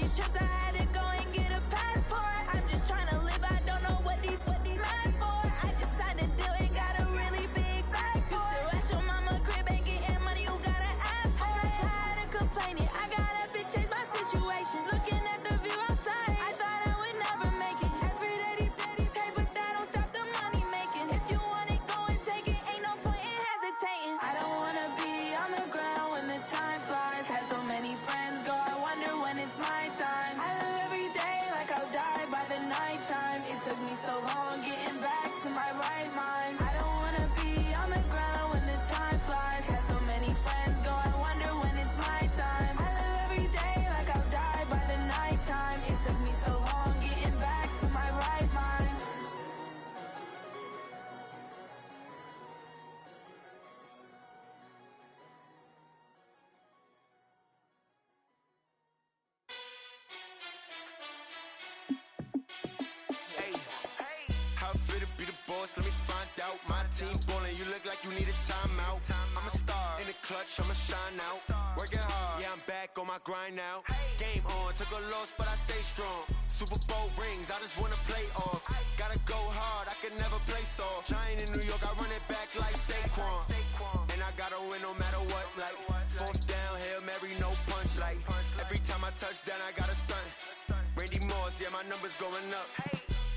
these trips, I had to go and get a passport. I'm just trying to live, I don't know what these mad for. I just signed a deal and got a really big bag for it. Still at your mama crib, ain't getting money, you gotta ask for it. I got tired of complaining, I got up and changed my situation. Looking at the view outside, I thought I would never make it. Every day they take, but that don't stop the money making. If you want it, go and take it, ain't no point in hesitating. I don't wanna be on the ground when the time flies. Had so many friends go, I wonder when it's my time. I live every day like I'll die by the nighttime. It took me so long getting back to my right mind. I don't wanna be on the ground when the time flies. Had so many friends go, I wonder when it's my time. I live every day like I'll die by the nighttime. It took me so long getting back to my right mind. How fit to be the boss? Let me find out. My team ballin', you look like you need a timeout. I'm a star in the clutch, I'ma shine out. Working hard, yeah, I'm back on my grind now. Game on, took a loss, but I stay strong. Super Bowl rings, I just wanna play off. Gotta go hard, I can never play soft. Giant in New York, I run it back like Saquon. And I gotta win no matter what, like fourth down, Hail Mary, no punch. Like every time I touch down, I gotta stunt. Randy Moss, yeah, my numbers going up.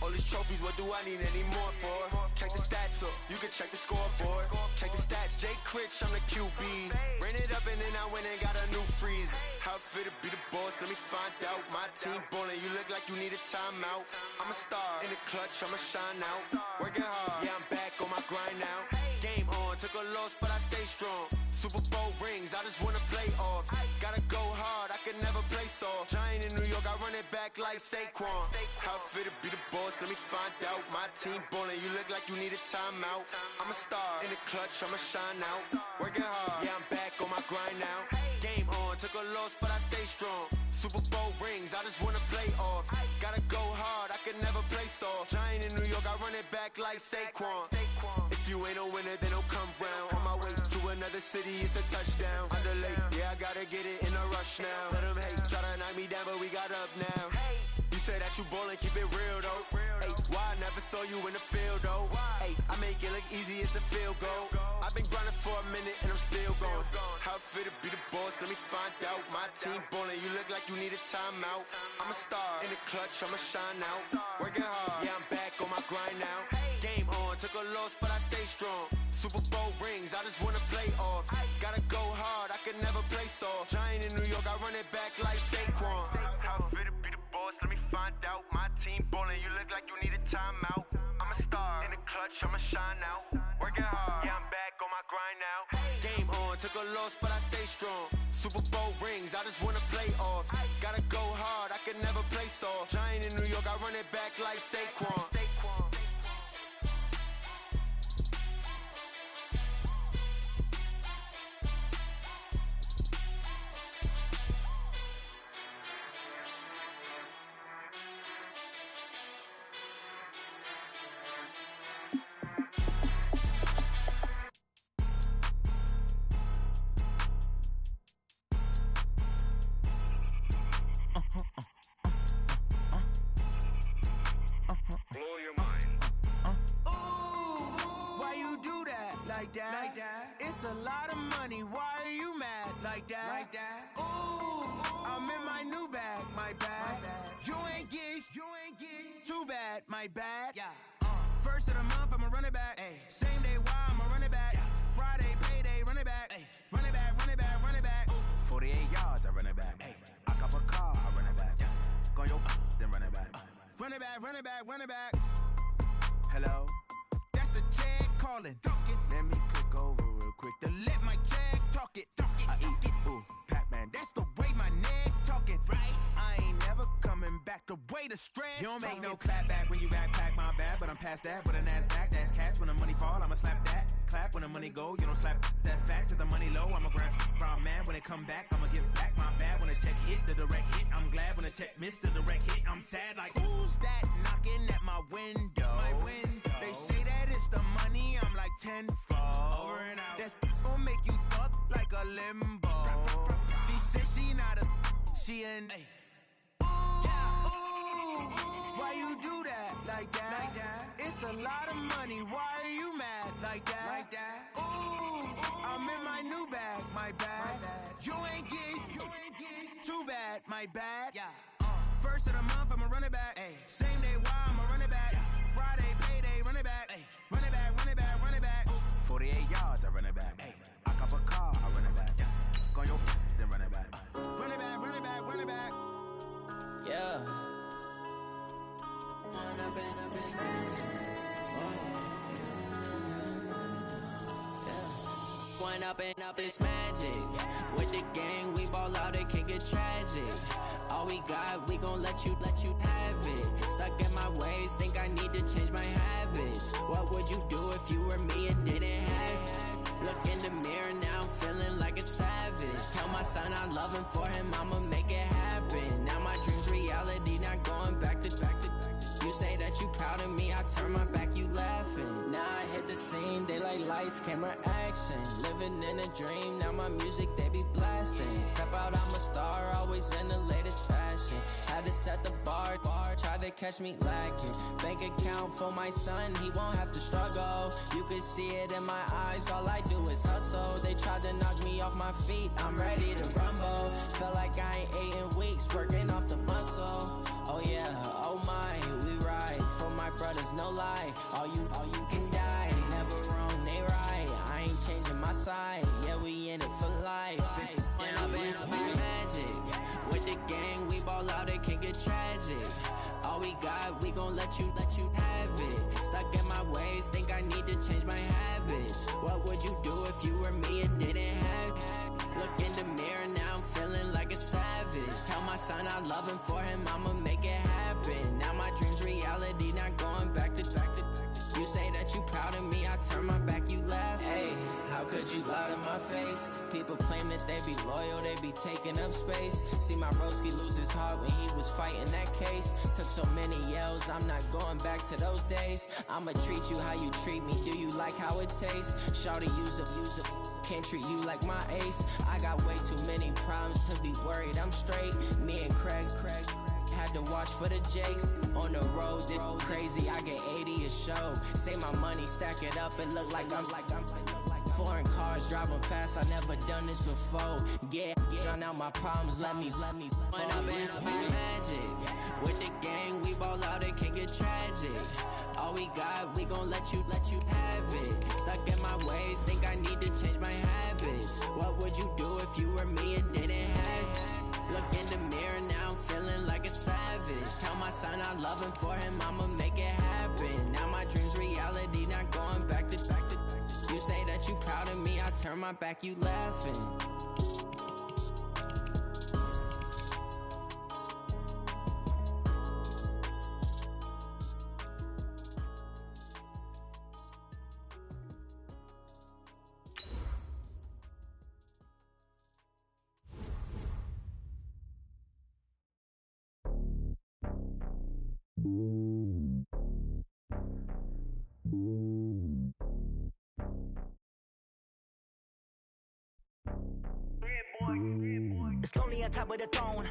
All these trophies, what do I need any more for? Check the stats up, you can check the scoreboard. Check the stats, Jay Critch, I'm the QB. Ran it up and then I went and got a new freeze. How fit to be the boss, let me find out. My team ballin', you look like you need a timeout. I'm a star in the clutch, I'ma shine out. Working hard, yeah, I'm back on my grind now. Game on, took a loss, but I stay strong. Super Bowl rings, I just wanna play off. Gotta go hard, I can never play soft. Giant in New York, I run it back like Saquon. How fit to be the boss, let me find out. My team ballin', you look like you need a timeout. I'm a star in the clutch, I'ma shine out. Working hard, yeah, I'm back on my grind now. Game on, took a loss, but I stay strong. Super Bowl rings, I just wanna play off. Gotta go hard, I can never play soft. Giant in New York, I run it back like Saquon. If you ain't a winner, then don't come round. On my way to another city, it's a touchdown. Underlay, yeah, I gotta get it in a rush now. Let them hate, try to knock me down, but we got up now. You say that you ballin', keep it real though. Hey, why I never saw you in the field though? Hey, I make it look easy, it's a field goal. I've been grinding for a minute and I'm still going. How fit to be the boss, let me find out. My team ballin', you look like you need a timeout. I'm a star in the clutch, I'ma shine out. Working hard, yeah, I'm back on my grind now. Game on, took a loss, but I stay strong. Super Bowl rings, I just wanna play off. Gotta go hard, I can never play soft. Giant in New York, I run it back like Saquon. How fit to be the boss, let me find out. My team ballin', you look like you need a timeout. I'm a star in the clutch, I'ma shine out. Working hard, yeah, I'm back on my grind now. Game on, took a loss, but I stay strong. Super Bowl rings, I just wanna play off. Gotta go hard, I can never play soft. Giant in New York, I run it back like Saquon. Like that. It's a lot of money. Why are you mad like that? Like that. Ooh, I'm in my new bag. My bad. You ain't getting too bad. My bad. Yeah. First of the month, I'ma run it back. Ay. Same day, why I'ma run it back. Yeah. Friday, payday, run it back. Ay. Run it back, run it back, run it back. 48 yards, I run it back. Ay. I cop a car, I run it back. Yeah. Go your then run it back. Run it back, run it back, run it back. Hello? That's the check calling. Let me click over real quick to let my check talk it. I eat it, ooh, Pac-Man. That's the way my neck talking. Right? I ain't never coming back the way the stress. You don't make no clap back when you backpack, my bad. But I'm past that with a NASDAQ. That's cash when the money fall, I'ma slap that. Clap when the money go, you don't slap. That's facts. If the money low, I'ma grab brown man. When it come back, I'ma give back my bad. When the check hit, the direct hit. I'm glad when the check missed the direct hit. I'm sad like, who's that knocking at my window? My window. They say that it's the money, I'm like tenfold. Over and out. That's gon' make you up like a limbo. She said she not a, she an, ay. Why you do that? Like that? It's a lot of money. Why are you mad? Like that? Ooh, I'm in my new bag. My bad. You ain't getting too bad. My bad. Yeah. First of the month, I'ma run it back. Ay. Same day, why I'ma run it back. Friday, payday, run it back. Ay. Run it back, run it back, run it back. 48 yards, I run it back. Ay. I cop a car, I run it back. Go your then run it back. Run it back, run it back, run it back. Yeah. One up and up is magic. With the gang, we ball out, it can get tragic. All we got, we gon' let you have it. Stuck in my ways, think I need to change my habits. What would you do if you were me and didn't have it? Look in the mirror, now I'm feeling like a savage. Tell my son I love him, for him I'ma make it happen. Now my dream's reality, not going back to. You say that you proud of me, I turn my back, you laughing. Now I hit the scene, daylight lights, camera action. Living in a dream, now my music, they be blasting. Step out, I'm a star, always in the latest fashion. Had to set the bar, try to catch me lacking. Bank account for my son, he won't have to struggle. You can see it in my eyes, all I do is hustle. They tried to knock me off my feet, I'm ready to rumble. Felt like I ain't ate in weeks, working off the muscle. Oh yeah, oh my, we ride for my brothers, no lie. All you can die, never wrong, they right. I ain't changing my side, yeah, we in it for life. If up is magic. With the gang, we ball out, it can get tragic. All we got, we gon' let you have it. Stuck in my ways, think I need to change my habits. What would you do if you were me and didn't have it? Look in the mirror, now I'm feeling like a savage. Tell my son I love him, for him I'ma make it happen. Now my dream's reality, not going back to. You say that you proud of me, I turn my back, you laugh. Hey, how could you lie to my face? People claim that they be loyal, they be taking up space. See my broski lose his heart when he was fighting that case. Took so many yells, I'm not going back to those days. I'ma treat you how you treat me, do you like how it tastes? Shawty, use up, can't treat you like my ace. I got way too many problems to be worried, I'm straight. Me and Craig had to watch for the Jakes. On the road, this crazy, I get 80 a show. Say my money, stack it up, and look like I'm foreign cars, driving fast, I never done this before. Get drown out my problems, let me One up and up is magic. With the gang, we ball out, it can get tragic. All we got, we gon' let you have it. Stuck in my ways, think I need to change my habits. What would you do if you were me and didn't have it? Look in the mirror, now I'm feeling like a savage. Tell my son I love him, for him I'ma make it happen. Now my dream's reality, not going back to. You say that you proud of me, I turn my back, you laughing. It's lonely on top of the throne.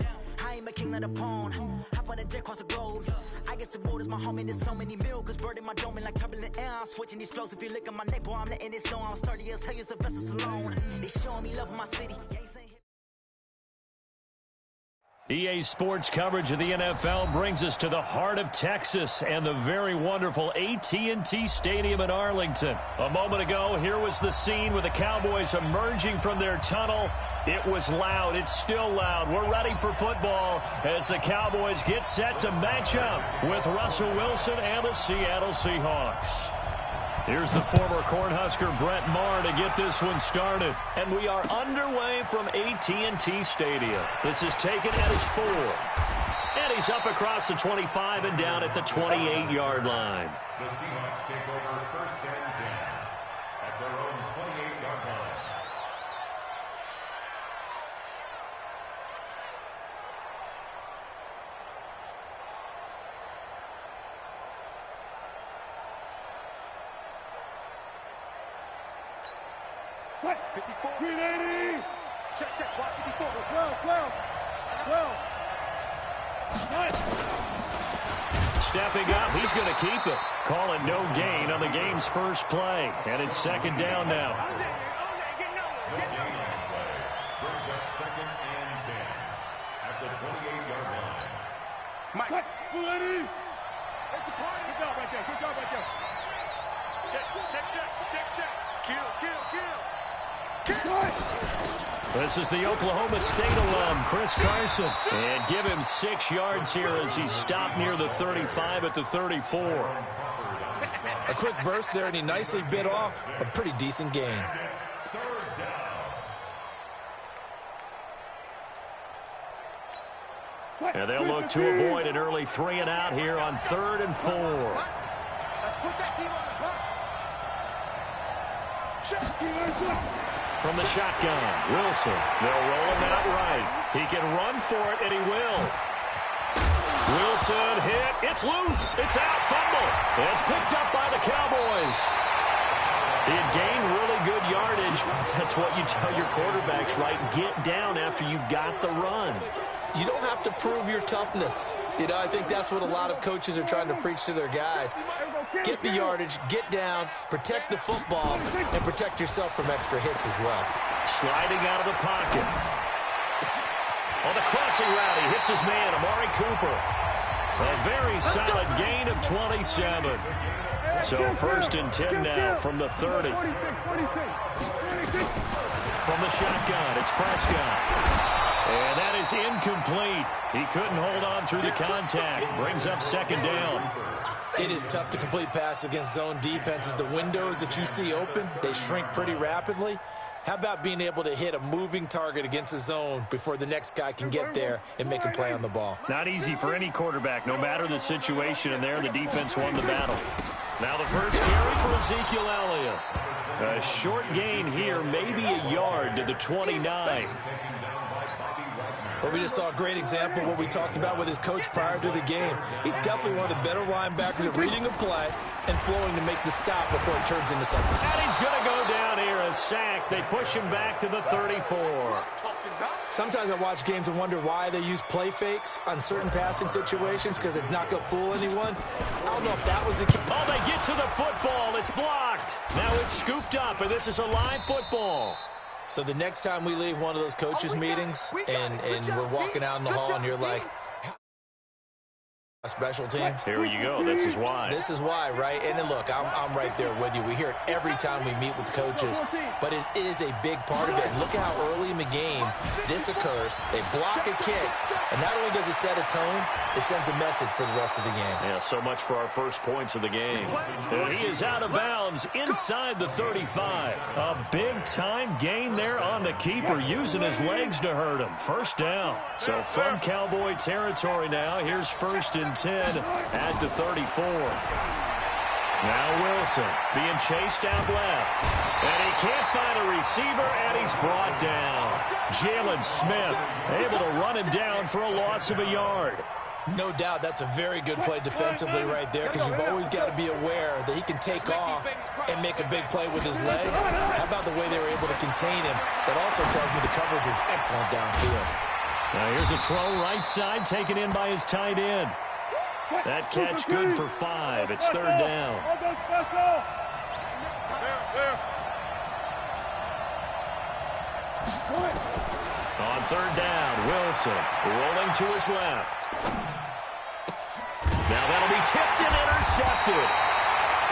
I ain't a king of the pawn. Hop on a jet across the globe. I guess the world is my home and there's so many milkers bird in my dome and like turbulent air. I'm switching these flows. If you look at my neck, boy, I'm letting it snow. I'm sturdy as hell, a vessel alone. They showing me love in my city. EA Sports coverage of the NFL brings us to the heart of Texas and the very wonderful AT&T Stadium in Arlington. A moment ago, here was the scene with the Cowboys emerging from their tunnel. It was loud. It's still loud. We're ready for football as the Cowboys get set to match up with Russell Wilson and the Seattle Seahawks. Here's the former Cornhusker Brett Maher to get this one started. And we are underway from AT&T Stadium. This is taken at his 4. And he's up across the 25 and down at the 28-yard line. The Seahawks take over 1st and 10 at their own 28-yard line. What? 54. 380. Check. Block 54. 12. stepping up. He's going to keep it. Call it no gain on the game's first play. And it's second down now. Brings up second and 10 at the 28-yard line. Mike, ready? That's the party. Good job right there. Good job right there. Check. Kill. This is the Oklahoma State alum, Chris Carson. And give him 6 yards here as he's stopped near the 35 at the 34. A quick burst there, and he nicely bit off a pretty decent gain. And they'll look to avoid an early 3 and out here on 3rd and 4. Let's put that team on the hook. From the shotgun, Wilson. They'll roll him out right. He can run for it, and he will. Wilson hit. It's loose. It's out. Fumble. It's picked up by the Cowboys. He had gained really good yardage. That's what you tell your quarterbacks, right? Get down after you got the run. You don't have to prove your toughness. You know, I think that's what a lot of coaches are trying to preach to their guys. Get the yardage, get down, protect the football, and protect yourself from extra hits as well. Sliding out of the pocket. On the crossing route, he hits his man, Amari Cooper. A very solid gain of 27. So 1st and 10 now from the 30. From the shotgun, it's Prescott. And that is incomplete. He couldn't hold on through the contact. Brings up 2nd down. It is tough to complete passes against zone defenses. The windows that you see open, they shrink pretty rapidly. How about being able to hit a moving target against a zone before the next guy can get there and make a play on the ball? Not easy for any quarterback, no matter the situation. And there, the defense won the battle. Now the first carry for Ezekiel Elliott. A short gain here, maybe a yard to the 29. Well, we just saw a great example of what we talked about with his coach prior to the game. He's definitely one of the better linebackers at reading a play and flowing to make the stop before it turns into something. And he's going to go down here, a sack. They push him back to the 34. Sometimes I watch games and wonder why they use play fakes on certain passing situations, because it's not going to fool anyone. I don't know if that was the case. Oh, they get to the football. It's blocked. Now it's scooped up, and this is a live football. So the next time we leave one of those coaches' meetings and we're walking out in the hall and you're like, special teams. Here you go. This is why. This is why, right? And then look, I'm right there with you. We hear it every time we meet with coaches, but it is a big part of it. And look at how early in the game this occurs. They block a kick, and not only does it set a tone, it sends a message for the rest of the game. Yeah, so much for our first points of the game. And he is out of bounds inside the 35. A big-time gain there on the keeper, using his legs to hurt him. 1st down. So from Cowboy territory now, here's 1st and 10 at the 34. Now Wilson being chased out left. And he can't find a receiver, and he's brought down. Jalen Smith able to run him down for a loss of a yard. No doubt that's a very good play defensively right there, because you've always got to be aware that he can take off and make a big play with his legs. How about the way they were able to contain him? That also tells me the coverage was excellent downfield. Now here's a throw right side, taken in by his tight end. That catch good for 5. It's 3rd down. On 3rd down, Wilson rolling to his left. Now that'll be tipped and intercepted.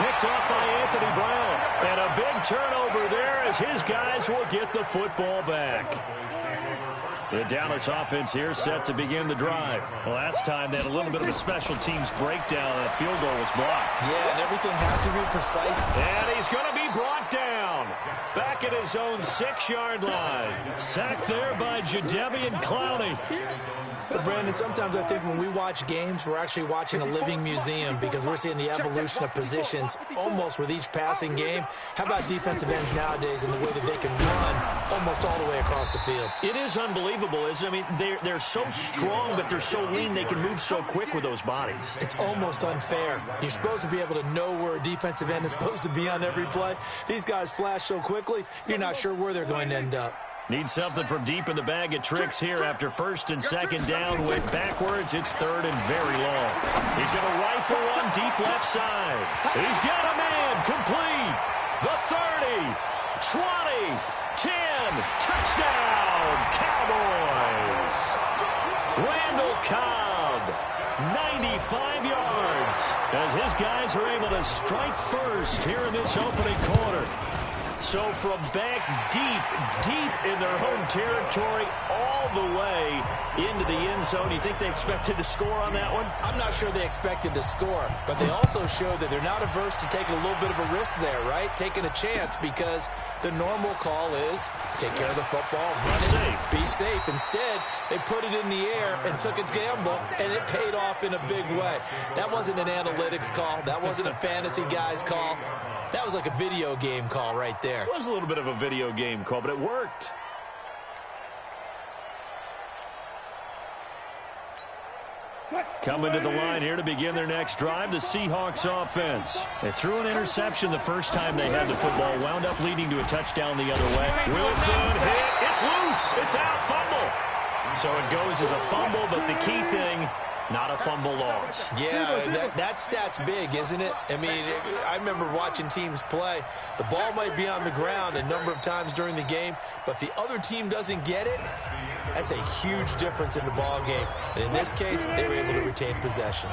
Picked off by Anthony Brown. And a big turnover there as his guys will get the football back. The Dallas offense here set to begin the drive. Last time they had a little bit of a special teams breakdown, and a field goal was blocked. Yeah, and everything has to be precise. And he's going to be brought down. Back at his own 6-yard line. Sacked there by Jadeveon Clowney. But Brandon, sometimes I think when we watch games, we're actually watching a living museum, because we're seeing the evolution of positions almost with each passing game. How about defensive ends nowadays and the way that they can run almost all the way across the field? It is unbelievable, isn't it? I mean, they're so strong, but they're so lean, they can move so quick with those bodies. It's almost unfair. You're supposed to be able to know where a defensive end is supposed to be on every play. These guys flash so quickly, you're not sure where they're going to end up. Need something from deep in the bag of tricks here after first and second down. Went backwards. It's third and very long. He's going to rifle one deep left side. He's got a man complete. The 30, 20, 10. Touchdown, Cowboys. Randall Cobb, 95 yards, as his guys are able to strike first here in this opening quarter. So from back deep in their home territory all the way into the end zone. Do you think they expected to score on that one? I'm not sure they expected to score, but they also showed that they're not averse to taking a little bit of a risk there, right? Taking a chance, because the normal call is take care of the football, run it, be safe. Instead, they put it in the air and took a gamble, and it paid off in a big way. That wasn't an analytics call. That wasn't a fantasy guy's call. That was like a video game call right there. It was a little bit of a video game call, but it worked. Coming to the line here to begin their next drive, the Seahawks offense. They threw an interception the first time they had the football, wound up leading to a touchdown the other way. Wilson hit. It's loose. It's out. Fumble. So it goes as a fumble, but the key thing, not a fumble loss. Yeah, that stat's big, isn't it? I mean, I remember watching teams play. The ball might be on the ground a number of times during the game, but if the other team doesn't get it, that's a huge difference in the ball game. And in this case, they were able to retain possession.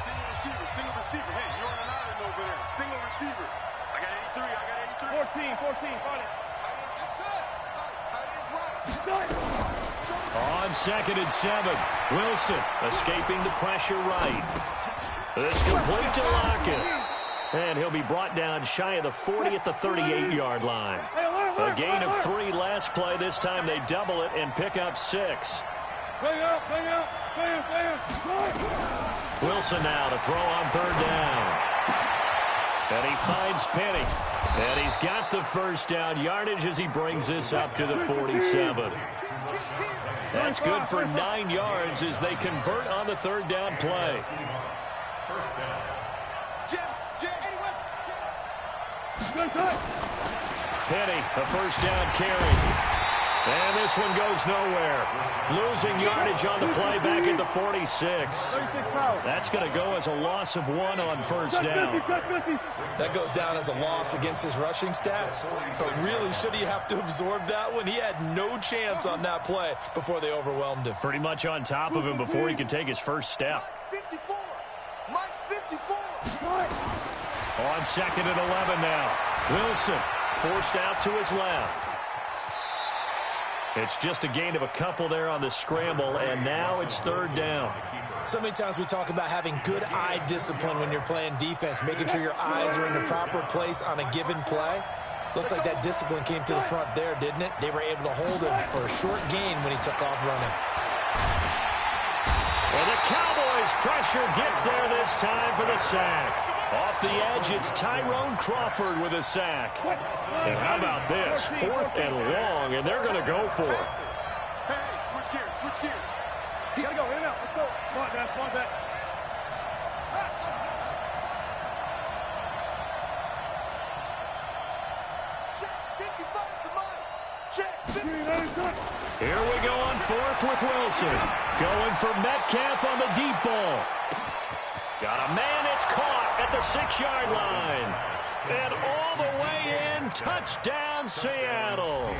Single receiver. Hey, you're on an island over there. Single receiver. I got 83. 14. Got it. Tight ends right. On 2nd and 7, Wilson escaping the pressure right. This complete to Lockett. And he'll be brought down shy of the 40 at the 38-yard line. A gain of 3 last play. This time they double it and pick up 6. Wilson now to throw on 3rd down. And he finds Penny. And he's got the first down yardage as he brings this up to the 47. That's good for 9 yards as they convert on the 3rd down play. Penny, a first down carry. And this one goes nowhere. Losing yardage on the play back at the 46. That's going to go as a loss of 1 on first down. That goes down as a loss against his rushing stats. But really, should he have to absorb that one? He had no chance on that play before they overwhelmed him. Pretty much on top of him before he could take his first step. Mike 54. On 2nd and 11 now. Wilson forced out to his left. It's just a gain of a couple there on the scramble, and now it's 3rd down. So many times we talk about having good eye discipline when you're playing defense, making sure your eyes are in the proper place on a given play. Looks like that discipline came to the front there, didn't it? They were able to hold him for a short gain when he took off running. Well, the Cowboys' pressure gets there this time for the sack. Off the edge, it's Tyrone Crawford with a sack. And how about this? 4th and long, and they're going to go for it. Hey, switch gears. You got to go in and out. Let's go. Come on, Dad. Here we go on 4th with Wilson. Going for Metcalf on the deep ball. Got a man, it's caught at the 6-yard line. And all the way in, touchdown Seattle.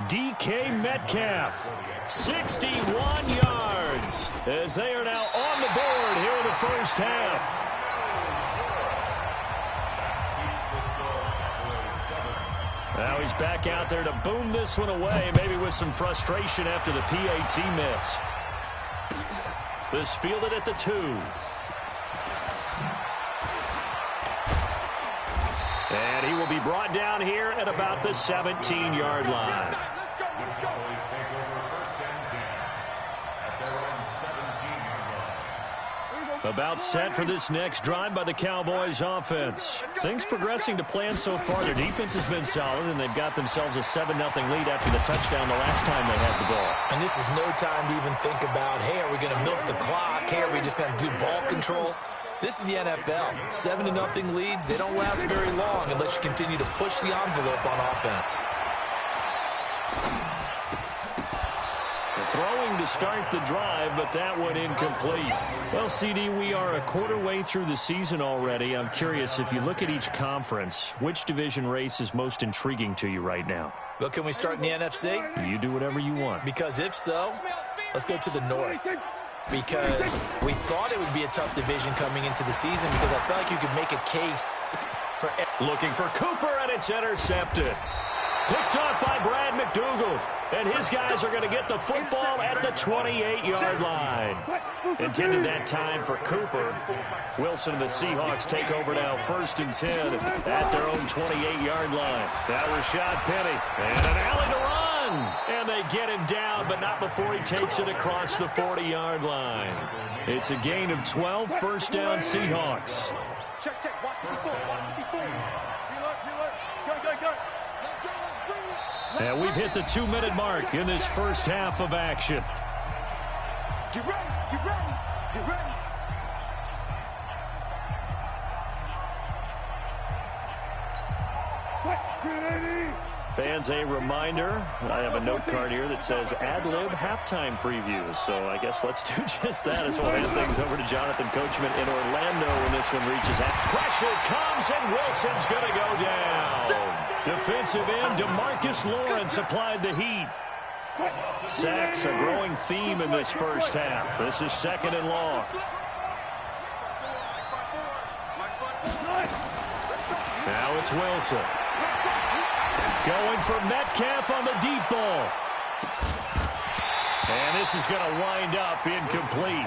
DK Metcalf, 61 yards, as they are now on the board here in the first half. Now he's back out there to boom this one away, maybe with some frustration after the PAT miss. This fielded at the 2. And he will be brought down here at about the 17-yard line. About set for this next drive by the Cowboys offense. Things progressing to plan so far. Their defense has been solid, and they've got themselves a 7-0 lead after the touchdown the last time they had the ball. And this is no time to even think about, hey, are we going to milk the clock? Hey, are we just going to do ball control? This is the NFL. 7-0 leads, they don't last very long unless you continue to push the envelope on offense. Throwing to start the drive, but that one incomplete. Well, CD, we are a quarter way through the season already. I'm curious, if you look at each conference, which division race is most intriguing to you right now? Well, can we start in the NFC? You do whatever you want. Because if so, let's go to the North. Because we thought it would be a tough division coming into the season because I felt like you could make a case for... Looking for Cooper, and it's intercepted. Picked off by Brad McDougald. And his guys are going to get the football at the 28-yard line. Intended that time for Cooper. Wilson and the Seahawks take over now 1st and 10 at their own 28-yard line. Now Rashad Penny. And an alley to run. And they get him down, but not before he takes it across the 40-yard line. It's a gain of 12, 1st down Seahawks. Check. Watch the foot. Go. And we've hit the 2-minute mark in this first half of action. Get ready. Fans, a reminder, I have a note card here that says ad-lib halftime previews. So I guess let's do just that as we'll hand things over to Jonathan Coachman in Orlando when this one reaches half. Pressure comes, and Wilson's going to go down. Defensive end DeMarcus Lawrence applied the heat. Sacks a growing theme in this first half. This is 2nd and long. Now it's Wilson. Going for Metcalf on the deep ball. And this is going to wind up incomplete.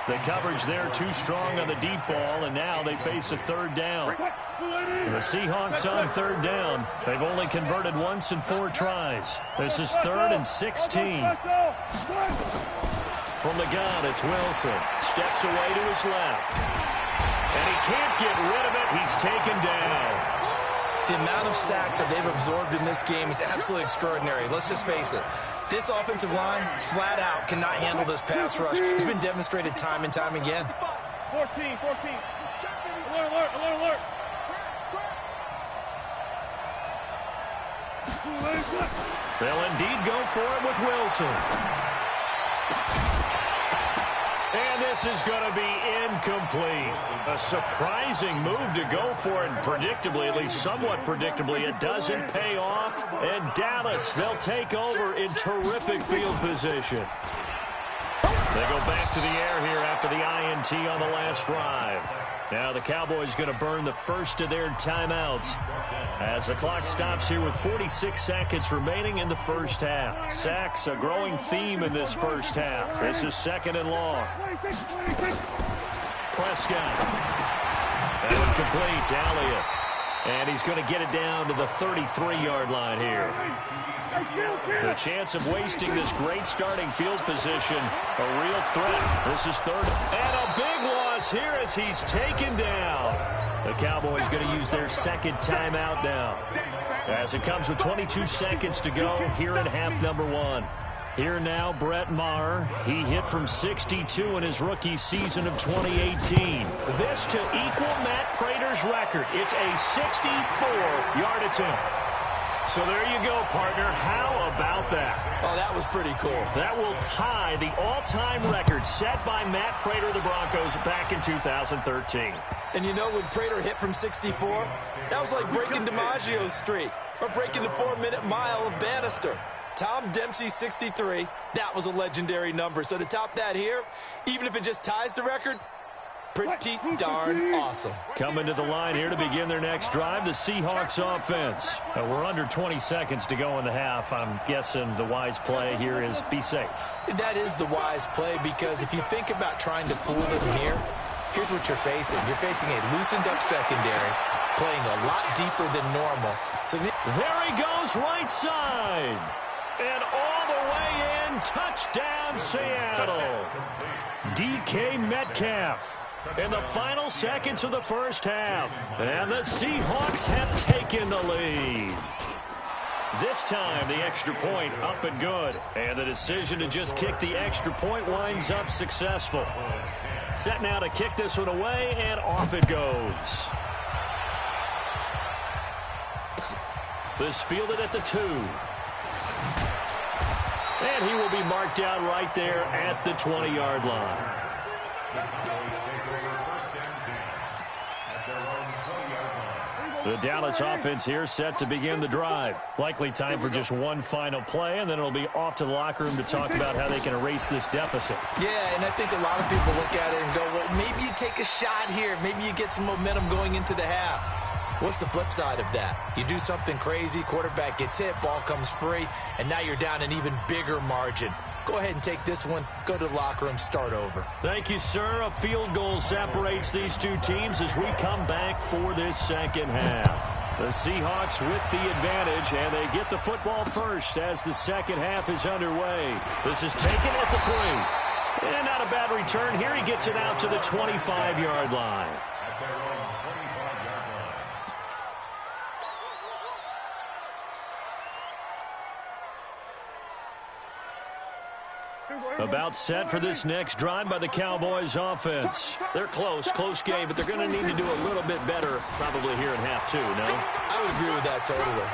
The coverage there too strong on the deep ball, and now they face a 3rd down. The Seahawks on 3rd down. They've only converted once in 4 tries. This is 3rd and 16. From the gun, it's Wilson. Steps away to his left. And he can't get rid of it. He's taken down. The amount of sacks that they've absorbed in this game is absolutely extraordinary. Let's just face it. This offensive line, flat out, cannot handle this pass rush. It's been demonstrated time and time again. 14. Alert. They'll indeed go for it with Wilson. And this is going to be incomplete. A surprising move to go for it, and predictably, at least somewhat predictably, it doesn't pay off. And Dallas, they'll take over in terrific field position. They go back to the air here after the INT on the last drive. Now the Cowboys going to burn the first of their timeouts as the clock stops here with 46 seconds remaining in the first half. Sacks a growing theme in this first half. This is 2nd and long. Prescott. That one complete to Elliott. And he's going to get it down to the 33-yard line here. The chance of wasting this great starting field position, a real threat. This is 3rd. And a big loss here as he's taken down. The Cowboys going to use their 2nd timeout now, as it comes with 22 seconds to go here in half number 1. Here now, Brett Maher. He hit from 62 in his rookie season of 2018. This to equal Matt Prater's record. It's a 64-yard attempt. So there you go, partner. How about that? Oh, that was pretty cool. That will tie the all-time record set by Matt Prater of the Broncos back in 2013. And you know, when Prater hit from 64, that was like breaking DiMaggio's streak or breaking the 4-minute mile of Bannister. Tom Dempsey, 63. That was a legendary number. So to top that here, even if it just ties the record, pretty darn awesome. Coming to the line here to begin their next drive, the Seahawks offense. We're under 20 seconds to go in the half. I'm guessing the wise play here is be safe. That is the wise play, because if you think about trying to fool them here, here's what you're facing. You're facing a loosened-up secondary, playing a lot deeper than normal. So there he goes, right side. And all the way in, touchdown Seattle. DK Metcalf in the final seconds of the first half. And the Seahawks have taken the lead. This time, the extra point up and good. And the decision to just kick the extra point winds up successful. Set now to kick this one away, and off it goes. This fielded at the 2. And he will be marked down right there at the 20-yard line. The Dallas offense here set to begin the drive. Likely time for just one final play, and then it'll be off to the locker room to talk about how they can erase this deficit. Yeah, and I think a lot of people look at it and go, well, maybe you take a shot here. Maybe you get some momentum going into the half. What's the flip side of that? You do something crazy, quarterback gets hit, ball comes free, and now you're down an even bigger margin. Go ahead and take this one, go to the locker room, start over. Thank you, sir. A field goal separates these two teams as we come back for this second half. The Seahawks with the advantage, and they get the football first as the second half is underway. This is taken at the 3. And not a bad return here. He gets it out to the 25-yard line. About set for this next drive by the Cowboys offense. They're close game, but they're going to need to do a little bit better probably here in half 2, no? I would agree with that totally.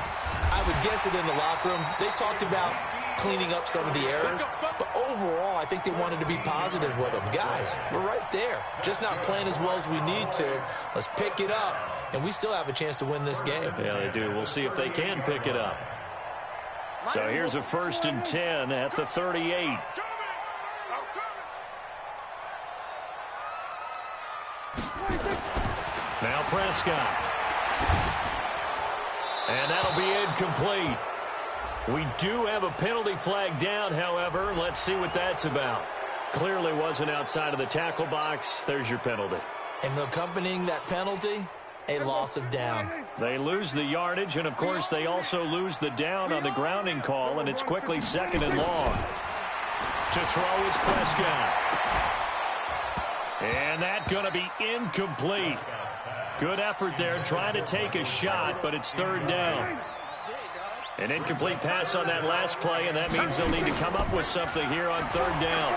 I would guess it in the locker room. They talked about cleaning up some of the errors, but overall, I think they wanted to be positive with them. Guys, we're right there. Just not playing as well as we need to. Let's pick it up, and we still have a chance to win this game. Yeah, they do. We'll see if they can pick it up. So here's a 1st and 10 at the 38. Now Prescott. And that'll be incomplete. We do have a penalty flag down, however. Let's see what that's about. Clearly wasn't outside of the tackle box. There's your penalty. And accompanying that penalty, a loss of down. They lose the yardage, and, of course, they also lose the down on the grounding call, and it's quickly 2nd and long. To throw is Prescott. And that's going to be incomplete. Good effort there, trying to take a shot, but it's 3rd down. An incomplete pass on that last play, and that means they'll need to come up with something here on 3rd down.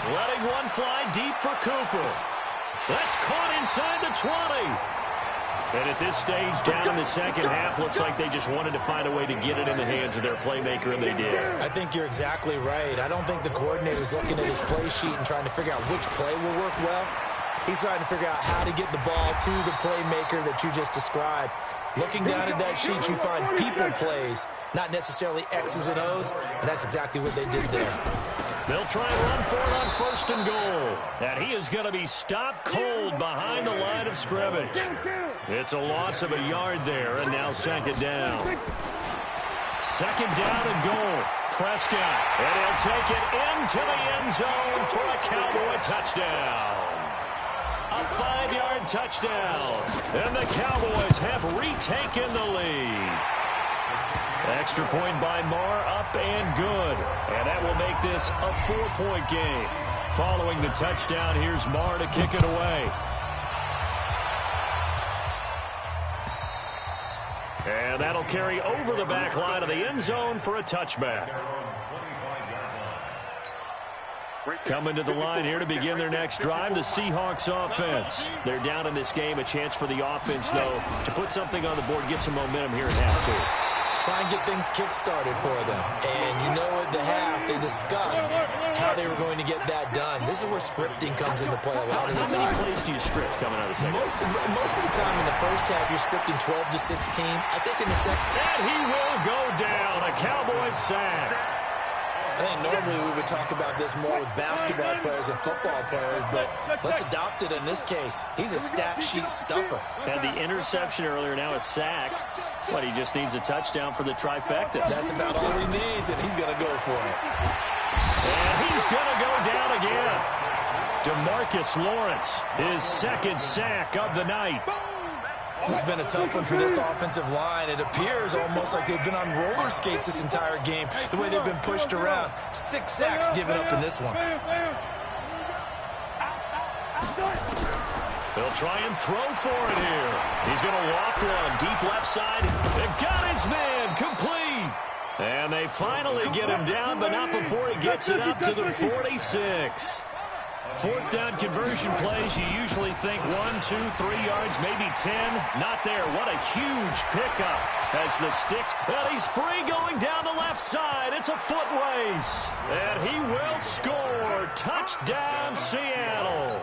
Letting one fly deep for Cooper. That's caught inside the 20. And at this stage, down in the second half, looks like they just wanted to find a way to get it in the hands of their playmaker, and they did. I think you're exactly right. I don't think the coordinator's looking at his play sheet and trying to figure out which play will work well. He's trying to figure out how to get the ball to the playmaker that you just described. Looking down at that sheet, you find people plays, not necessarily X's and O's, and that's exactly what they did there. They'll try and run for it on 1st and goal. And he is going to be stopped cold behind the line of scrimmage. It's a loss of a yard there, and now 2nd down. 2nd down and goal. Prescott, and he'll take it into the end zone for a Cowboy touchdown. A 5-yard touchdown, and the Cowboys have retaken the lead. Extra point by Marr, up and good. And that will make this a 4-point game. Following the touchdown, here's Marr to kick it away. And that'll carry over the back line of the end zone for a touchback. Coming to the line here to begin their next drive, the Seahawks offense. They're down in this game. A chance for the offense, though, to put something on the board, get some momentum here in half 2. Try and get things kick-started for them. And you know at the half, they discussed how they were going to get that done. This is where scripting comes into play a lot of the time. How many plays do you script coming out of the second? Most of the time in the first half, you're scripting 12 to 16. I think in the second... And he will go down. A Cowboys sack. I think normally we would talk about this more with basketball players and football players, but let's adopt it in this case. He's a stat sheet stuffer. Had the interception earlier, now a sack. But he just needs a touchdown for the trifecta. That's about all he needs, and he's going to go for it. And he's going to go down again. DeMarcus Lawrence, his 2nd sack of the night. This has been a tough one for this offensive line. It appears almost like they've been on roller skates this entire game, the way they've been pushed around. 6 sacks given up in this one. They'll try and throw for it here. He's going to loft one deep left side. They've got his man complete. And they finally get him down, but not before he gets it up to the 46. Fourth down conversion plays, you usually think 1, 2, 3 yards, maybe 10. Not there. What a huge pickup as the sticks. And he's free going down the left side. It's a foot race. And he will score. Touchdown, Seattle.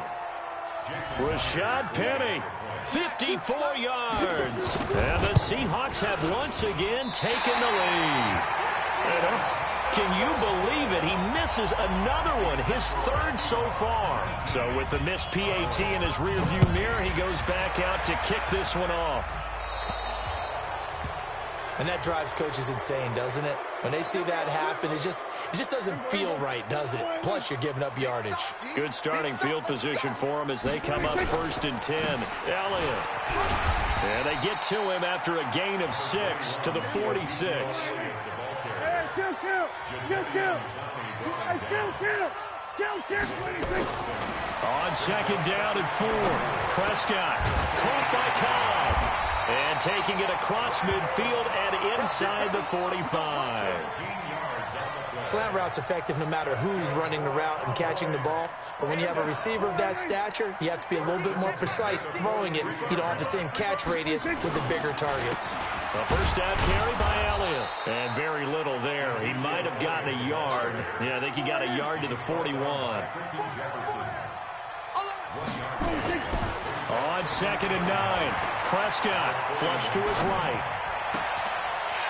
Rashad Penny, 54 yards. And the Seahawks have once again taken the lead. Can you believe it? He misses another one, his third so far. So with the missed PAT in his rearview mirror, he goes back out to kick this one off. And that drives coaches insane, doesn't it? When they see that happen, it just doesn't feel right, does it? Plus, you're giving up yardage. Good starting field position for him as they come up 1st and 10. Elliott. And they get to him after a gain of 6 to the 46. On 2nd down and 4. Prescott caught by Cobb. And taking it across midfield and inside the 45. Slant route's effective no matter who's running the route and catching the ball. But when you have a receiver of that stature, you have to be a little bit more precise throwing it. You don't have the same catch radius with the bigger targets. A first down carry by Elliott. And very little there. He might have gotten a yard. Yeah, I think he got a yard to the 41. On 2nd and 9. Prescott flush to his right.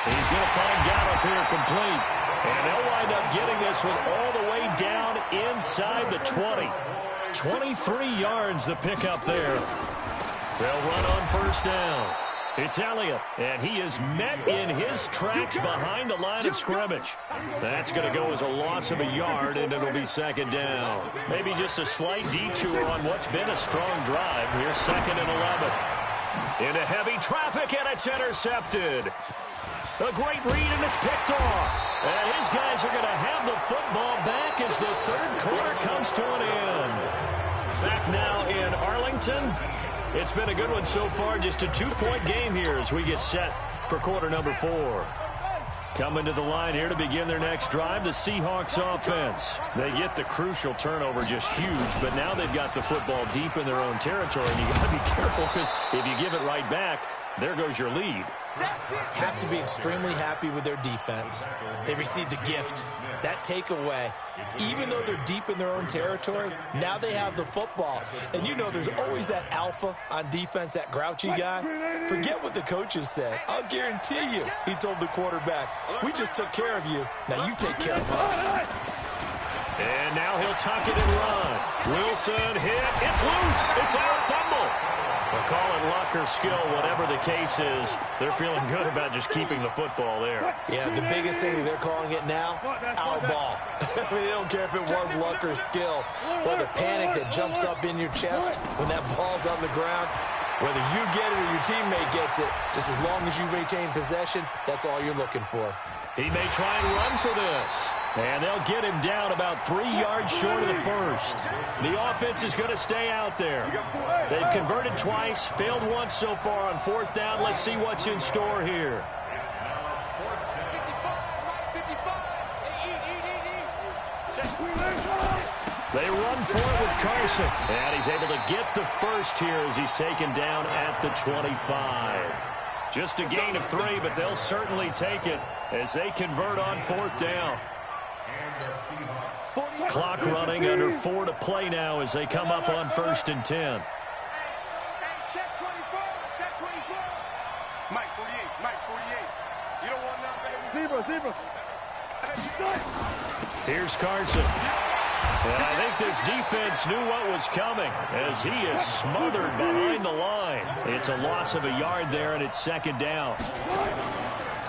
He's going to find Gallup here complete. And they'll wind up getting this one all the way down inside the 20. 23 yards the pickup there. They'll run on 1st down. It's Elliott, and he is met in his tracks behind the line of scrimmage. That's going to go as a loss of a yard, and it'll be 2nd down. Maybe just a slight detour on what's been a strong drive. Here's 2nd and 11. Into heavy traffic, and it's intercepted. A great read, and it's picked off. And his guys are going to have the football back as the 3rd quarter comes to an end. Back now in Arlington. It's been a good one so far. Just a 2-point game here as we get set for quarter number 4. Coming to the line here to begin their next drive, the Seahawks offense. They get the crucial turnover, just huge, but now they've got the football deep in their own territory, and you got to be careful because if you give it right back, there goes your lead. Have to be extremely happy with their defense. They received a gift. That takeaway, even though they're deep in their own territory, now they have the football. And you know there's always that alpha on defense, that grouchy guy. Forget what the coaches said. I'll guarantee you, he told the quarterback, we just took care of you. Now you take care of us. And now he'll tuck it and run. Wilson hit. It's loose. It's out. Fumble. We'll call it luck or skill, whatever the case is. They're feeling good about just keeping the football there. Yeah, the biggest thing they're calling it now, our ball. I mean, they don't care if it was luck or skill. But the panic that jumps up in your chest when that ball's on the ground, whether you get it or your teammate gets it, just as long as you retain possession, that's all you're looking for. He may try and run for this. And they'll get him down about 3 yards short of the first. The offense is going to stay out there. They've converted twice, failed once so far on 4th down. Let's see what's in store here. They run for it with Carson. And he's able to get the first here as he's taken down at the 25. Just a gain of 3, but they'll certainly take it as they convert on 4th down. Clock running, under 4 to play now as they come up on 1st and 10. Check 24, check 24. Mike 48, Mike 48. You don't want nothing. Zebra. Here's Carson. And I think this defense knew what was coming as he is smothered behind the line. It's a loss of a yard there, and it's 2nd down.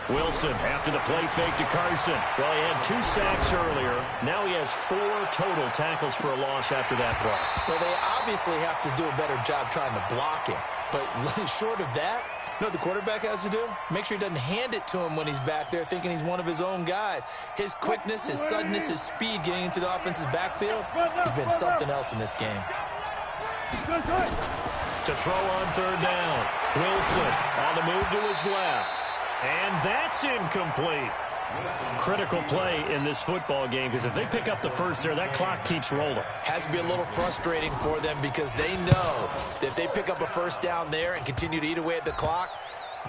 Wilson after the play fake to Carson. Well, he had 2 sacks earlier. Now he has 4 total tackles for a loss after that play. Well, they obviously have to do a better job trying to block him. But short of that, you know what the quarterback has to do? Make sure he doesn't hand it to him when he's back there thinking he's one of his own guys. His quickness, his suddenness, his speed getting into the offense's backfield has been something else in this game. To throw on 3rd down. Wilson on the move to his left. And that's incomplete. Critical play in this football game, because if they pick up the first there, that clock keeps rolling. Has to be a little frustrating for them because they know that if they pick up a first down there and continue to eat away at the clock,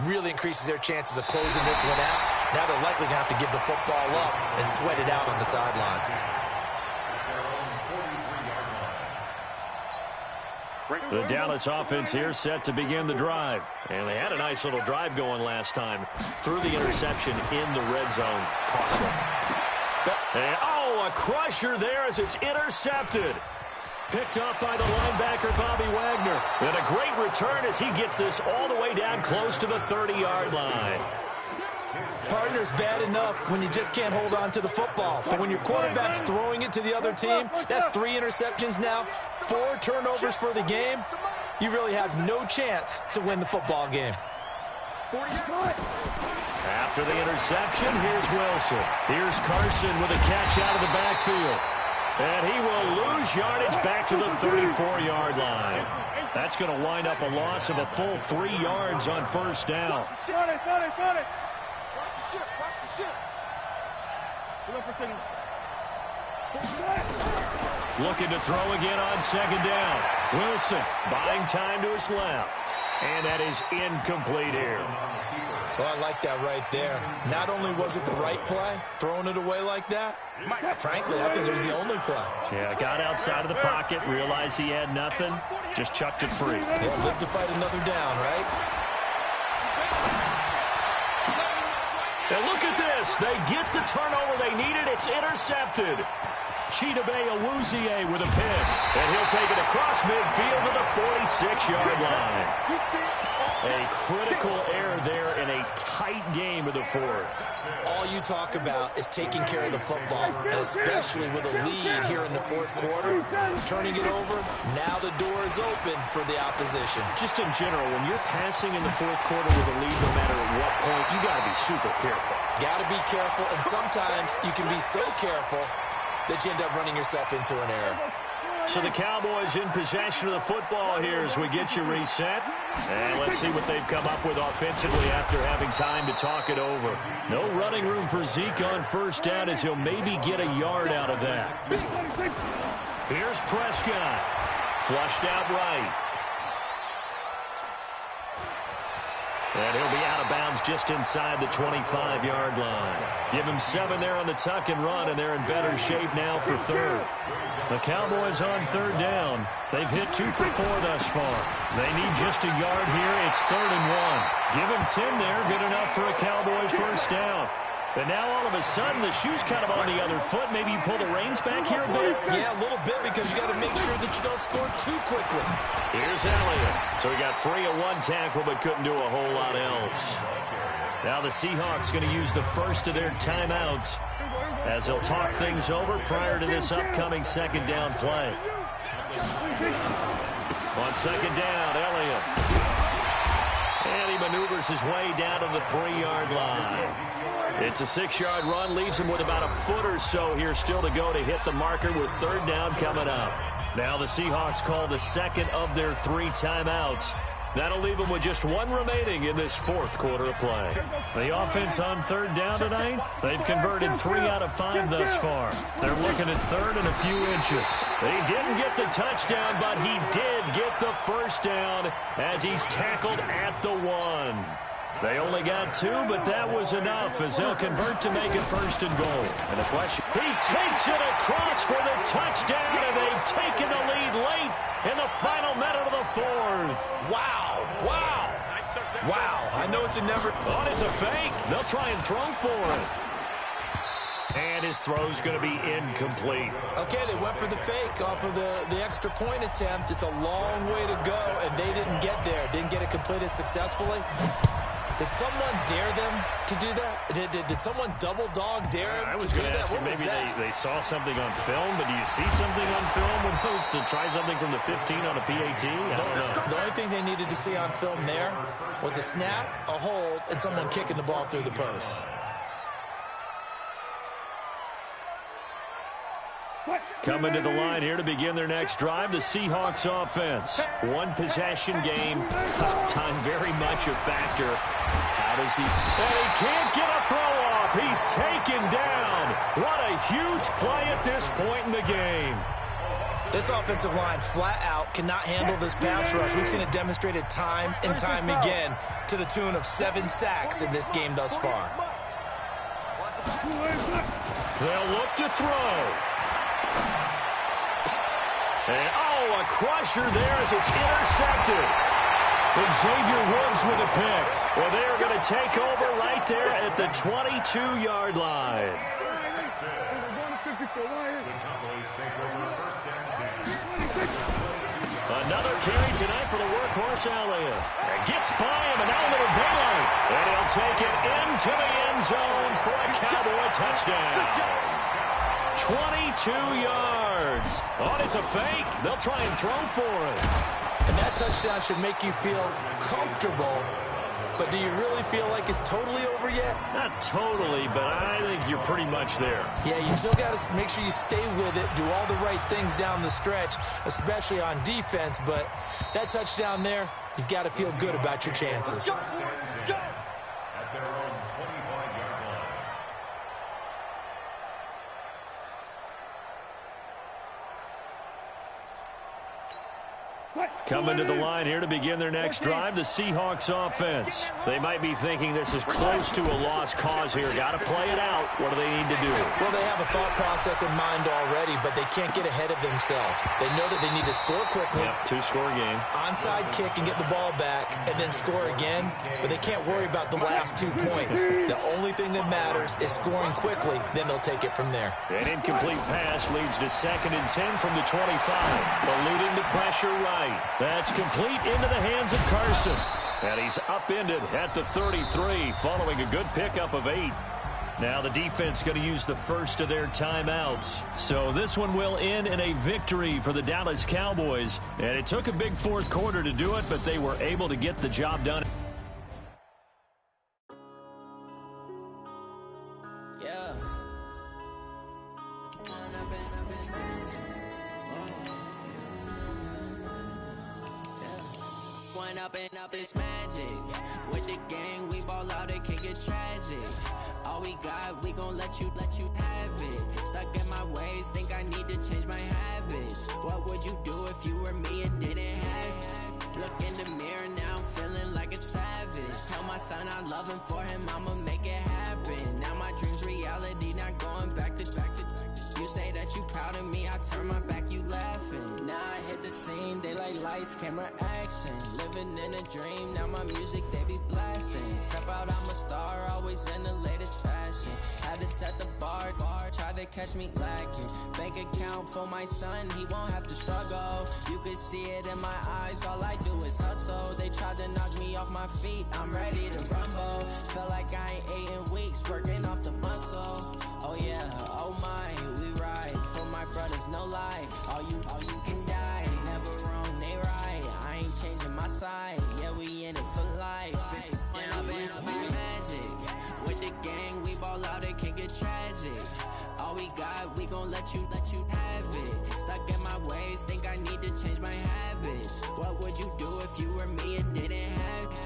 really increases their chances of closing this one out. Now they're likely going to have to give the football up and sweat it out on the sideline. The Dallas offense here set to begin the drive. And they had a nice little drive going last time. Threw the interception in the red zone. Costly. And, oh, a crusher there as it's intercepted. Picked up by the linebacker, Bobby Wagner. And a great return as he gets this all the way down close to the 30-yard line. Partner's bad enough when you just can't hold on to the football. But when your quarterback's throwing it to the other team, that's 3 interceptions now, 4 turnovers for the game. You really have no chance to win the football game. After the interception, here's Wilson. Here's Carson with a catch out of the backfield. And he will lose yardage back to the 34-yard line. That's going to wind up a loss of a full 3 yards on first down. Looking to throw again on second down. Wilson buying time to his left. And that is incomplete here. Well, I like that right there. Not only was it the right play, throwing it away like that, frankly, I think it was the only play. Yeah, got outside of the pocket, realized he had nothing, just chucked it free. Yeah, live to fight another down, right? And look at this. They get the turnover they needed. It's intercepted. Chidobe Awuzie with a pick. And he'll take it across midfield to the 46-yard line. A critical error there in a tight game of the fourth. All you talk about is taking care of the football, and especially with a lead here in the fourth quarter. Turning it over, now the door is open for the opposition. Just in general, when you're passing in the fourth quarter with a lead, no matter at what point, you got to be super careful. Got to be careful, and sometimes you can be so careful that you end up running yourself into an error. So the Cowboys in possession of the football here as we get you reset. And let's see what they've come up with offensively after having time to talk it over. No running room for Zeke on first down as he'll maybe get a yard out of that. Here's Prescott. Flushed out right. And he'll be out of bounds just inside the 25-yard line. Give him 7 there on the tuck and run, and they're in better shape now for third. The Cowboys on third down. They've hit 2 for 4 thus far. They need just a yard here. It's 3rd and 1. Give him 10 there. Good enough for a Cowboy first down. And now all of a sudden the shoe's kind of on the other foot. Maybe you pull the reins back here a bit? Yeah, a little bit because you got to make sure that you don't score too quickly. Here's Elliott. So he got free of 1 tackle but couldn't do a whole lot else. Now the Seahawks going to use the first of their timeouts as they'll talk things over prior to this upcoming second down play. On second down, Elliott. And he maneuvers his way down to the 3-yard line. It's a 6-yard run, leaves him with about a foot or so here still to go to hit the marker with third down coming up. Now the Seahawks call the second of their 3 timeouts. That'll leave them with just 1 remaining in this fourth quarter of play. The offense on third down tonight, they've converted 3 out of 5 thus far. They're looking at third and a few inches. They didn't get the touchdown, but he did get the first down as he's tackled at the 1. They only got 2, but that was enough as they'll convert to make it 1st and goal. And the question, he takes it across for the touchdown, and they've taken the lead late in the final minute of the 4th. Wow, wow, wow. I know it's a never. Oh, it's a fake. They'll try and throw for it. And his throw's going to be incomplete. Okay, they went for the fake off of the extra point attempt. It's a long way to go, and they didn't get there. Didn't get it completed successfully. Did someone dare them to do that? Did someone double dog dare them to do that? What maybe they saw something on film, but do you see something on film when opposed to try something from the 15 on a PAT? I don't know. The only thing they needed to see on film there was a snap, a hold, and someone kicking the ball through the post. Coming to the line here to begin their next drive, the Seahawks offense. 1 possession game. Time very much a factor. How does he... And he can't get a throw off. off. He's taken down. What a huge play at this point in the game. This offensive line flat out cannot handle this pass rush. We've seen it demonstrated time and time again to the tune of 7 sacks in this game thus far. They'll look to throw. And, oh, a crusher there as it's intercepted. Xavier Woods with a pick. Well, they are going to take over right there at the 22-yard line. Another carry tonight for the workhorse Elliott. And gets by him, and now a little daylight. And he'll take it into the end zone for a Cowboy touchdown. 22 yards. Oh, it's a fake. They'll try and throw for it. And that touchdown should make you feel comfortable. But do you really feel like it's totally over yet? Not totally, but I think you're pretty much there. Yeah, you still got to make sure you stay with it, do all the right things down the stretch, especially on defense. But that touchdown there, you've got to feel good about your chances. At their own 25-yard line. Coming to the line here to begin their next drive, the Seahawks offense. They might be thinking this is close to a lost cause here. Got to play it out. What do they need to do? Well, they have a thought process in mind already, but they can't get ahead of themselves. They know that they need to score quickly. Yep, 2-score game. Onside kick and get the ball back and then score again, but they can't worry about the last 2 points. The only thing that matters is scoring quickly, then they'll take it from there. An incomplete pass leads to 2nd and 10 from the 25. Eluding the pressure right. That's complete into the hands of Carson. And he's upended at the 33 following a good pickup of 8. Now the defense going to use the first of their timeouts. So this one will end in a victory for the Dallas Cowboys. And it took a big 4th quarter to do it, but they were able to get the job done. Up this magic. With the gang, we ball out, it can get tragic. All we got, we gon' let you have it. Stuck in my ways, think I need to change my habits. What would you do if you were me and didn't have it? Look in the mirror now, I'm feeling like a savage. Tell my son I love him, for him I'ma make it happen. Now my dream's reality, not going back to. You say that you proud of me, I turn my back, you laughing. Now I hit the scene, they like lights, camera, action. Living in a dream, now my music, they be blasting. Step out, I'm a star, always in the latest fashion. Had to set the bar, try to catch me lacking. Bank account for my son, he won't have to struggle. You could see it in my eyes, all I do is hustle. They tried to knock me off my feet, I'm ready to rumble. Felt like I ain't ate in weeks, working off the muscle. Oh yeah, oh my, we ride for my brothers, no lie. All you can die, never wrong, they right. I ain't changing my side, yeah, we in it for life. It's magic. With the gang, we ball out, it can get tragic. All we got, we gon' let you have it. Stuck in my ways, think I need to change my habits. What would you do if you were me and didn't have it?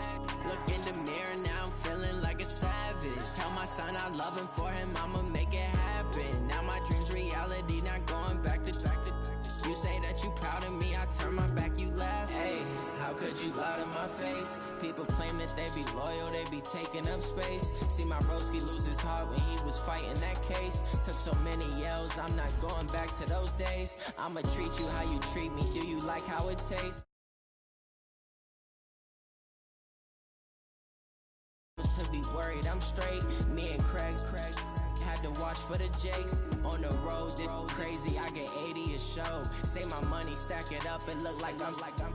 Look in the mirror, now I'm feeling like a savage. Tell my son I love him, for him I'ma make it happen. Now my dream's reality, not going back to. You say that you proud of me, I turn my back, you laugh. Hey, how could you lie to my face? People claim that they be loyal, they be taking up space. See my broski lose his heart when he was fighting that case. Took so many yells, I'm not going back to those days. I'ma treat you how you treat me, do you like how it tastes? To be worried, I'm straight. Me and Craig had to watch for the Jakes. On the road, this crazy, I get 80 a show. Say my money, stack it up, it look like I'm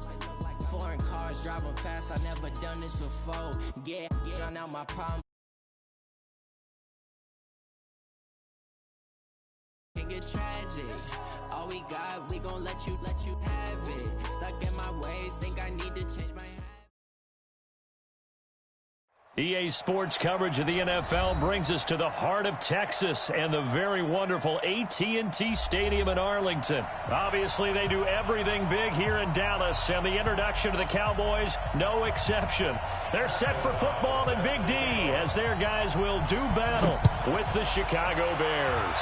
foreign cars, driving fast, I never done this before. Yeah, drown out my problem. It get tragic. All we got, we gon' let you have it. Stuck in my ways, think I need to change my habits. EA Sports coverage of the NFL brings us to the heart of Texas and the very wonderful AT&T Stadium in Arlington. Obviously, they do everything big here in Dallas, and the introduction to the Cowboys, no exception. They're set for football in Big D as their guys will do battle with the Chicago Bears.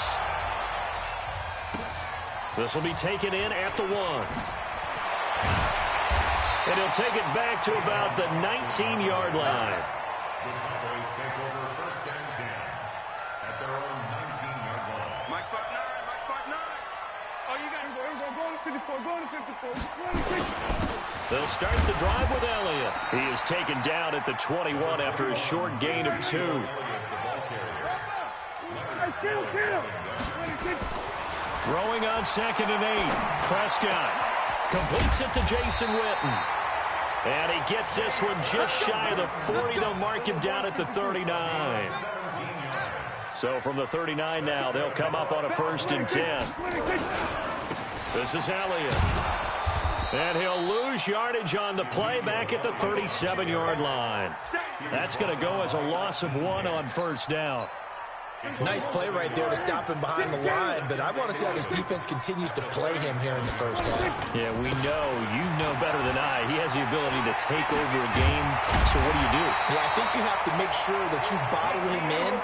This will be taken in at the 1. And he'll take it back to about the 19-yard line. The Cowboys take over first and 10 at their own 19-yard line. Mike 5-9, Mike 5-9. Oh, you got to go to 54, go to 54. They'll start the drive with Elliott. He is taken down at the 21 after a short gain of 2. Throwing on 2nd and 8. Prescott completes it to Jason Witten. And he gets this one just shy of the 40. They'll mark him down at the 39. So from the 39 now, they'll come up on a 1st and 10. This is Elliott. And he'll lose yardage on the play back at the 37-yard line. That's going to go as a loss of 1 on 1st down. Nice play right there to stop him behind the line, but I want to see how this defense continues to play him here in the first half. Yeah, we know. You know better than I. He has the ability to take over a game. So what do? Yeah, I think you have to make sure that you bottle him in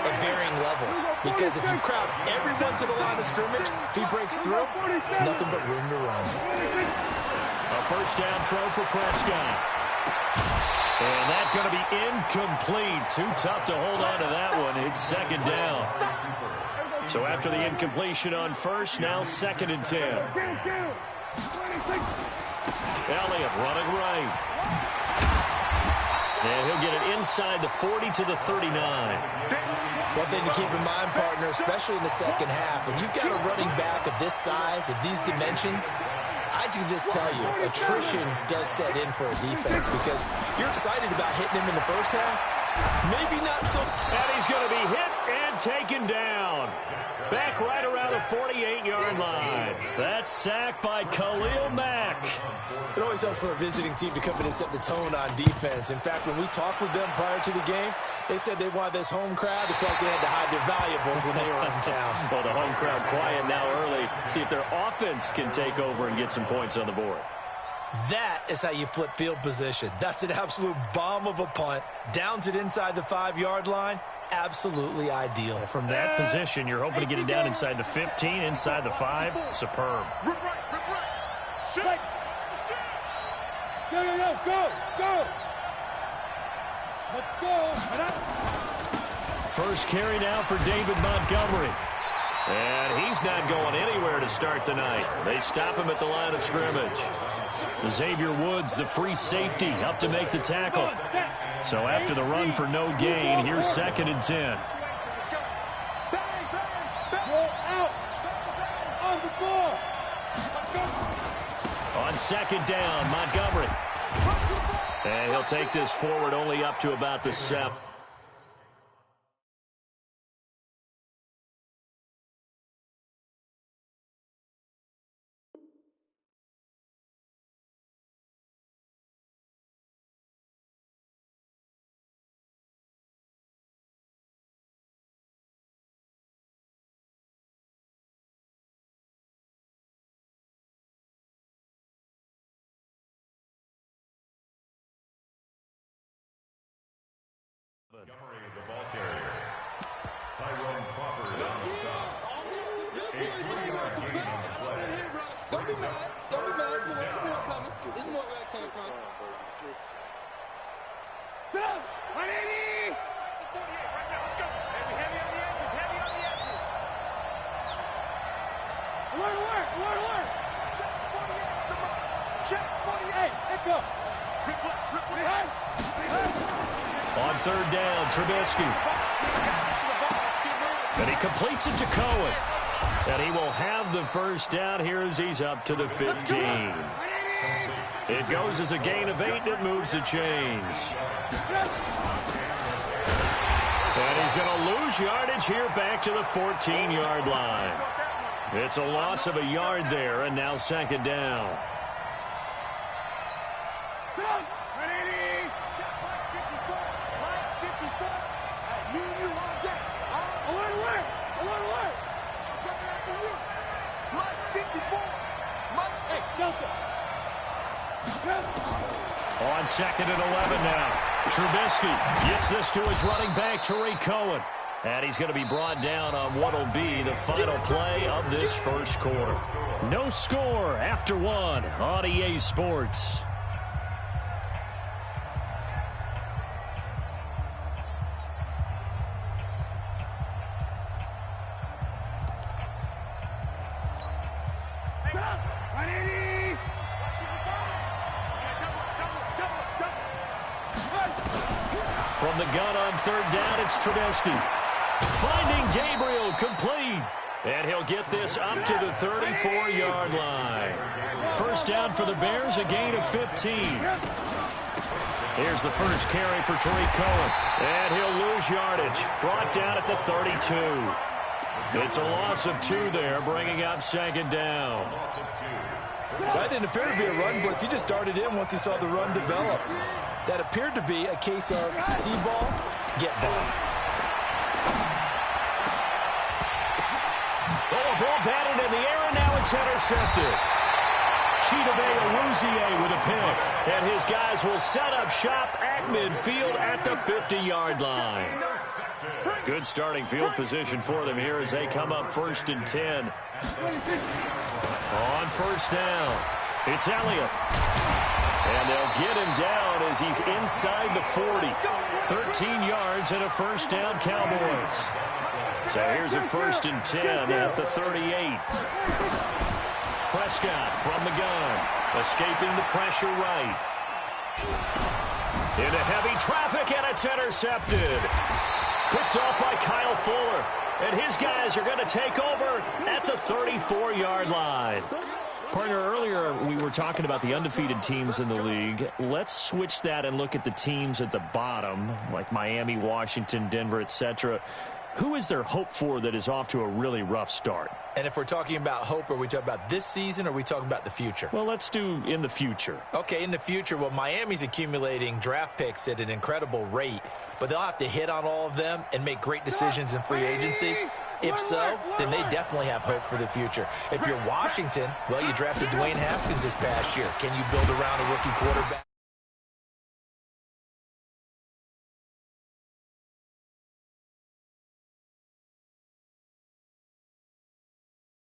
at varying levels, because if you crowd everyone to the line of scrimmage, if he breaks through, there's nothing but room to run. A 1st down throw for Prescott. And that's going to be incomplete. Too tough to hold on to that one. It's 2nd down. So after the incompletion on 1st, now 2nd and 10. Elliott running right. And he'll get it inside the 40 to the 39. One thing to keep in mind, partner, especially in the second half, when you've got a running back of this size, of these dimensions, I can just tell you, attrition does set in for a defense, because you're excited about hitting him in the first half. Maybe not so. And he's going to be hit and taken down. Back right around the 48-yard line. That's sacked by Khalil Mack. It always helps for a visiting team to come in and set the tone on defense. In fact, when we talked with them prior to the game, they said they wanted this home crowd to feel like they had to hide their valuables when they were in town. Well, the home crowd quiet now early. See if their offense can take over and get some points on the board. That is how you flip field position. That's an absolute bomb of a punt. Downs it inside the 5-yard line. Absolutely ideal. From that position, you're hoping to get it down inside the 15, inside the 5. Superb. Rip right. Shit. Go. Let's go. First carry now for David Montgomery. And he's not going anywhere to start the night. They stop him at the line of scrimmage. Xavier Woods, the free safety, up to make the tackle. So after the run for no gain, here's 2nd and 10. On 2nd down, Montgomery. And he'll take this forward only up to about the 7. Montgomery, the ball carrier. Tyrone Crawford on the stop. A 3-yard gain on the play. Don't be mad. There's more coming. There's more where it came from. Go! 180! 48 right now. Let's go. Heavy on the edges. Alert. Check 48. Come on. Check 48. Let go. Rip left. On 3rd down, Trubisky. And he completes it to Cohen. And he will have the 1st down here as he's up to the 15. It goes as a gain of 8, and it moves the chains. And he's going to lose yardage here back to the 14-yard line. It's a loss of a yard there, and now 2nd down. On 2nd and 11 now. Trubisky gets this to his running back, Tariq Cohen. And he's going to be brought down on what will be the final play of this first quarter. No score after one on EA Sports. From the gun on third down, it's Trubisky. Finding Gabriel, complete. And he'll get this up to the 34-yard line. First down for the Bears, a gain of 15. Here's the first carry for Tariq Cohen. And he'll lose yardage. Brought down at the 32. It's a loss of 2 there, bringing up second down. That didn't appear to be a run blitz. He just darted in once he saw the run develop. That appeared to be a case of see ball, get ball. Oh, a ball batted in the air, and now it's intercepted. Chidobe Awuzie with a pick. And his guys will set up shop at midfield at the 50-yard line. Good starting field position for them here as they come up 1st and 10. On first down, it's Elliott. And they'll get him down as he's inside the 40. 13 yards and a first down, Cowboys. So here's a 1st and 10 at the 38. Prescott from the gun, escaping the pressure right. Into heavy traffic, and it's intercepted. Picked off by Kyle Fuller. And his guys are going to take over at the 34-yard line. Partner, earlier we were talking about the undefeated teams in the league. Let's switch that and look at the teams at the bottom, like Miami, Washington, Denver, etc. Who is there hope for that is off to a really rough start? And if we're talking about hope, are we talking about this season or are we talking about the future? Well, let's do in the future. Okay, in the future, well, Miami's accumulating draft picks at an incredible rate, but they'll have to hit on all of them and make great decisions in free agency. If so, then they definitely have hope for the future. If you're Washington, well, you drafted Dwayne Haskins this past year. Can you build around a rookie quarterback?